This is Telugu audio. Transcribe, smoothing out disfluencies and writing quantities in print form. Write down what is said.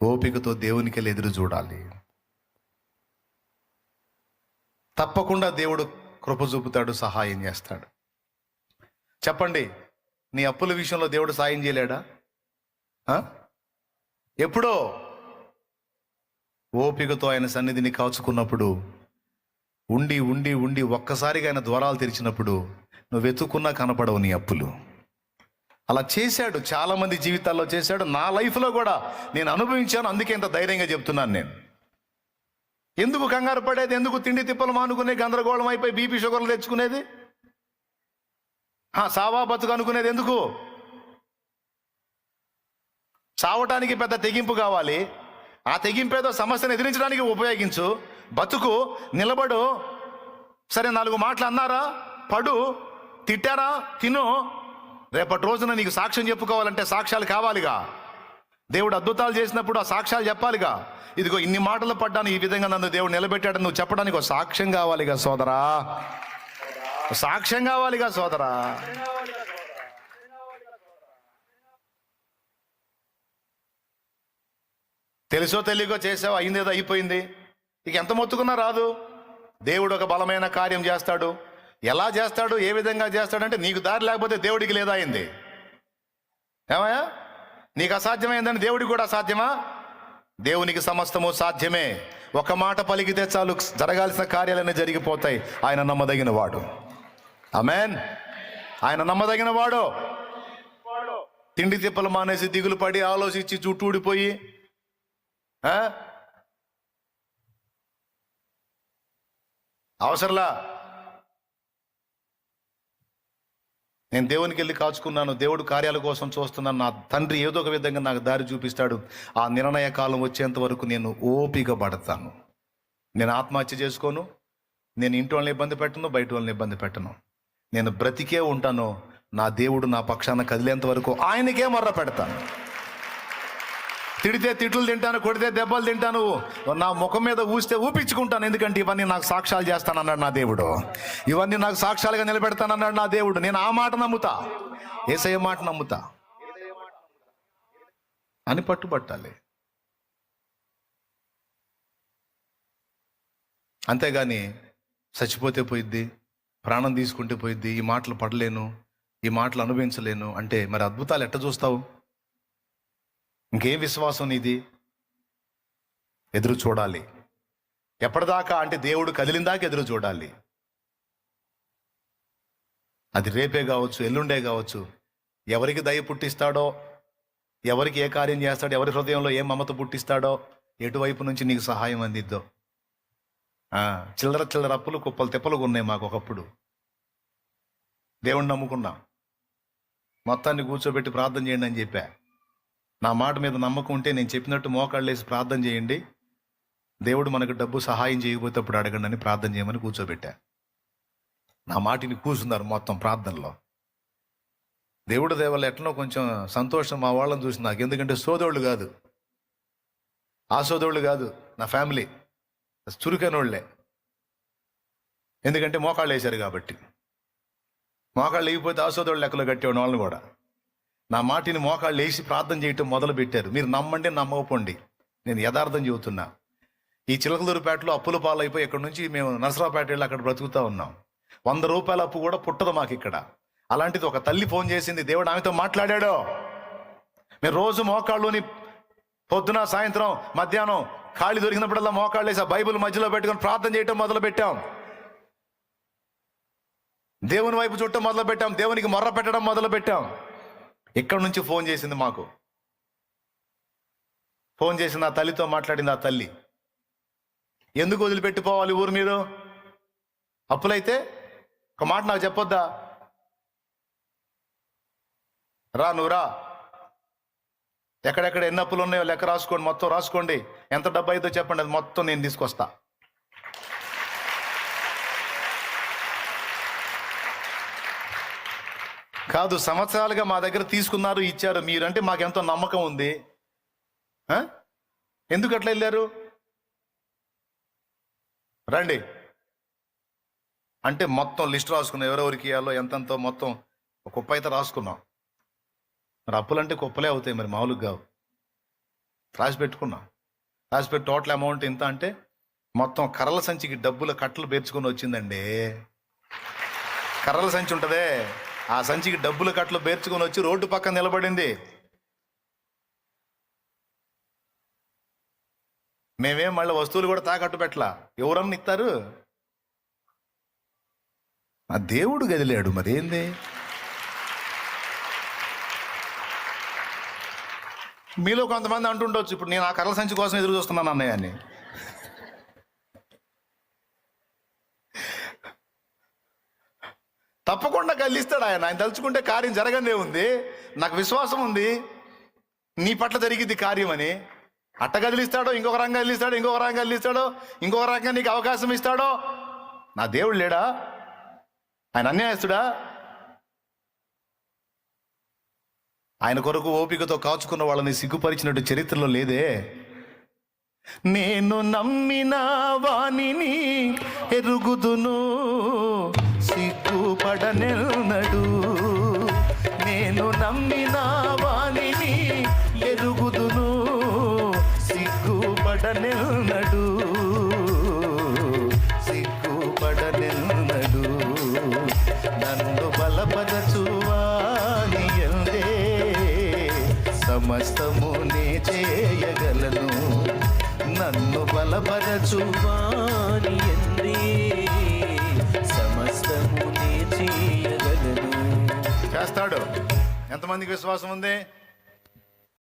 ఓపికతో దేవునికి ఎదురు చూడాలి. తప్పకుండా దేవుడు కృప చూపుతాడు, సహాయం చేస్తాడు. చెప్పండి, నీ అప్పుల విషయంలో దేవుడు సాయం చేయలేడా? ఎప్పుడో ఓపికతో ఆయన సన్నిధిని కాచుకున్నప్పుడు, ఉండి ఉండి ఉండి ఒక్కసారిగా ఆయన ద్వారాలు తెరిచినప్పుడు నువ్వు వెతుక్కున్నా కనపడవు నీ అప్పులు. అలా చేశాడు, చాలామంది జీవితాల్లో చేశాడు. నా లైఫ్లో కూడా నేను అనుభవించాను. అందుకే ఇంత ధైర్యంగా చెప్తున్నాను. నేను ఎందుకు కంగారు పడేది? ఎందుకు తిండి తిప్పలు మానుకునే గందరగోళం అయిపోయి బీపీ షుగర్లు తెచ్చుకునేది? సావా బతుకు అనుకునేది ఎందుకు? చావటానికి పెద్ద తెగింపు కావాలి. ఆ తెగింపు ఏదో సమస్యను ఎదిరించడానికి ఉపయోగించు. బతుకు, నిలబడు. సరే, 4 మాటలు అన్నారా, పడు. తిట్టారా, తిను. రేపటి రోజున నీకు సాక్ష్యం చెప్పుకోవాలంటే సాక్ష్యాలు కావాలిగా. దేవుడు అద్భుతాలు చేసినప్పుడు ఆ సాక్ష్యాలు చెప్పాలిగా. ఇదిగో ఇన్ని మాటలు పడ్డాను, ఈ విధంగా నన్ను దేవుడు నిలబెట్టాడని నువ్వు చెప్పడానికి ఒక సాక్ష్యం కావాలిగా సోదరా. సాక్ష్యం కావాలిగా సోదరా. తెలుసో తెలియకో చేసావు, అయిందేదో అయిపోయింది. ఇక ఎంత మొత్తుకున్నా రాదు. దేవుడు ఒక బలమైన కార్యం చేస్తాడు. ఎలా చేస్తాడు, ఏ విధంగా చేస్తాడంటే, నీకు దారి లేకపోతే దేవుడికి లేదా అయింది. ఏమయ్యా, నీకు అసాధ్యమైందని దేవుడికి కూడా అసాధ్యమా? దేవునికి సమస్తము సాధ్యమే. ఒక మాట పలికితే చాలు, జరగాల్సిన కార్యాలన్నీ జరిగిపోతాయి. ఆయన నమ్మదగిన వాడు. ఆమేన్. ఆయన నమ్మదగిన వాడు. తిండి తిప్పలు మానేసి దిగులు పడి ఆలోచించి చుట్టూ ఊడిపోయి అవసరంలా. నేను దేవునికి వెళ్ళి కాచుకున్నాను, దేవుడు కార్యాల కోసం చూస్తున్నాను. నా తండ్రి ఏదో ఒక విధంగా నాకు దారి చూపిస్తాడు. ఆ నిర్ణయ కాలం వచ్చేంత వరకు నేను ఓపిక పడతాను. నేను ఆత్మహత్య చేసుకోను. నేను ఇంటి వాళ్ళని ఇబ్బంది పెట్టను, బయట వాళ్ళని ఇబ్బంది పెట్టను. నేను బ్రతికే ఉంటాను. నా దేవుడు నా పక్షాన కదిలేంత వరకు ఆయనకే మొర్ర పెడతాను. తిడితే తిట్లు తింటాను, కొడితే దెబ్బలు తింటాను, నా ముఖం మీద ఊస్తే ఊపించుకుంటాను. ఎందుకంటే ఇవన్నీ నాకు సాక్ష్యాలు చేస్తానన్నాడు నా దేవుడు. ఇవన్నీ నాకు సాక్ష్యాలుగా నిలబెడతానన్నాడు నా దేవుడు. నేను ఆ మాట నమ్ముతా, యేసయ్య మాట నమ్ముతా అని పట్టుబట్టాలి. అంతేగాని చచ్చిపోతే పోయిద్ది, ప్రాణం తీసుకుంటే పోయిద్ది, ఈ మాటలు పడలేను, ఈ మాటలు అనుభవించలేను అంటే మరి అద్భుతాలు ఎట్ట చూస్తావు? ఇంకేం విశ్వాసం నీది? ఎదురు చూడాలి. ఎప్పటిదాకా అంటే దేవుడు కదిలిందాక ఎదురు చూడాలి. అది రేపే కావచ్చు, ఎల్లుండే కావచ్చు. ఎవరికి దయ పుట్టిస్తాడో, ఎవరికి ఏ కార్యం చేస్తాడో, ఎవరి హృదయంలో ఏ మమత పుట్టిస్తాడో, ఎటువైపు నుంచి నీకు సహాయం అందిద్దో. చిల్లర చిల్లర అప్పులు కుప్పలు తెప్పలు ఉన్నాయి మాకు ఒకప్పుడు. దేవుణ్ణి నమ్ముకున్నాం, మొత్తాన్ని కూర్చోబెట్టి ప్రార్థన చేయండి అని చెప్పా. నా మాట మీద నమ్మకం ఉంటే నేను చెప్పినట్టు మోకాళ్ళు వేసి ప్రార్థన చేయండి, దేవుడు మనకు డబ్బు సహాయం చేయకపోతే అప్పుడు అడగండి అని ప్రార్థన చేయమని కూర్చోబెట్టా. నా మాటిని కూర్చున్నారు మొత్తం ప్రార్థనలో. దేవుడు దేవల్ల ఎట్లనో కొంచెం సంతోషం మా వాళ్ళని చూసి నాకు. ఎందుకంటే సోదరుళ్ళు కాదు, ఆ సోదరుళ్ళు కాదు, నా ఫ్యామిలీ చురుకైనోళ్లే. ఎందుకంటే మోకాళ్ళు వేశారు కాబట్టి. మోకాళ్ళు వేయకపోతే ఆ సోదరుళ్ళు లెక్కలో కట్టేవాడు వాళ్ళని కూడా. నా మాటిని మోకాళ్ళు వేసి ప్రార్థన చేయటం మొదలు పెట్టారు. మీరు నమ్మండి నమ్మకపోండి, నేను యథార్థం చెబుతున్నా. ఈ చిలకలూరుపేటలో అప్పుల పాలైపోయి ఇక్కడ నుంచి మేము నరసరావుపేట వెళ్ళి అక్కడ బ్రతుకుతా ఉన్నాం. 100 రూపాయల అప్పు కూడా పుట్టదు మాకు ఇక్కడ. అలాంటిది ఒక తల్లి ఫోన్ చేసింది, దేవుడు ఆమెతో మాట్లాడాడు. మేము రోజు మోకాళ్ళుని పొద్దున, సాయంత్రం, మధ్యాహ్నం ఖాళీ దొరికినప్పుడల్లా మోకాళ్ళు వేసి బైబిల్ మధ్యలో పెట్టుకొని ప్రార్థన చేయటం మొదలు పెట్టాం. దేవుని వైపు చుట్టం మొదలు పెట్టాం, దేవునికి మొర్ర పెట్టడం మొదలు పెట్టాం. ఇక్కడ నుంచి ఫోన్ చేసింది మాకు. ఫోన్ చేసింది, ఆ తల్లితో మాట్లాడింది. ఆ తల్లి, ఎందుకు వదిలిపెట్టిపోవాలి ఊరు మీరు? అప్పులైతే ఒక మాట నాకు చెప్పొద్దా? రా, నువ్వు రా, ఎక్కడెక్కడ ఎన్ని అప్పులు ఉన్నాయో లెక్క రాసుకోండి, మొత్తం రాసుకోండి, ఎంత డబ్బు అయితే చెప్పండి, అది మొత్తం నేను తీసుకొస్తా. కాదు, సంవత్సరాలుగా మా దగ్గర తీసుకున్నారు, ఇచ్చారు. మీరంటే మాకెంతో నమ్మకం ఉంది. ఎందుకు అట్లా వెళ్ళారు? రండి అంటే మొత్తం లిస్ట్ రాసుకున్నాం, ఎవరెవరికి ఇవ్వాలో ఎంతంతో మొత్తం ఒక కుప్ప అయితే రాసుకున్నాం. మరి అప్పులంటే కుప్పలే అవుతాయి, మరి మామూలుగా కావు. రాసి పెట్టుకున్నా. రాసి పెట్టి టోటల్ అమౌంట్ ఇంత అంటే మొత్తం కర్రల సంచికి డబ్బుల కట్టలు పేర్చుకొని వచ్చిందండి. కర్రల సంచి ఉంటుందే, ఆ సంచికి డబ్బుల కట్టలు పేర్చుకొని వచ్చి రోడ్డు పక్కన నిలబడింది. మేమేం మళ్ళీ వస్తువులు కూడా తాకట్టు పెట్టలా. ఎవరన్నా ఇస్తారు? ఆ దేవుడు గదిలేడు మరేంది. మీలో కొంతమంది అంటుండొచ్చు, ఇప్పుడు నేను ఆ కర్రల సంచి కోసం ఎదురు చూస్తున్నాను అన్నయ్య అని. తప్పకుండా కదిలిస్తాడు ఆయన. ఆయన తలుచుకుంటే కార్యం జరగనే ఉంది. నాకు విశ్వాసం ఉంది నీ పట్ల జరిగింది కార్యం అని. అట్ట కదిలిస్తాడో, ఇంకొక రంగం కదిలిస్తాడో, ఇంకొక రంగం కదిలిస్తాడో, ఇంకొక రంగం నీకు అవకాశం ఇస్తాడో. నా దేవుడు లేడా? ఆయన అన్యాయస్తుడా? ఆయన కొరకు ఓపికతో కాచుకున్న వాళ్ళని సిగ్గుపరిచినట్టు చరిత్రలో లేదే. నేను నమ్మిన వానిని ఎరుగుదును, సిగ్గుపడనెన్నడు. నేను నమ్మిన వానిని ఎరుగుదును, సిగ్గుపడనెన్నడు, సిగ్గుపడనెన్నడు. నన్ను బలపరచువాని యందే సమస్తము నే చేయగలను. నన్ను బలపరచువాని యందే సమస్తము నే చేయగలను. చేస్తాడు. ఎంతమందికి విశ్వాసం ఉంది?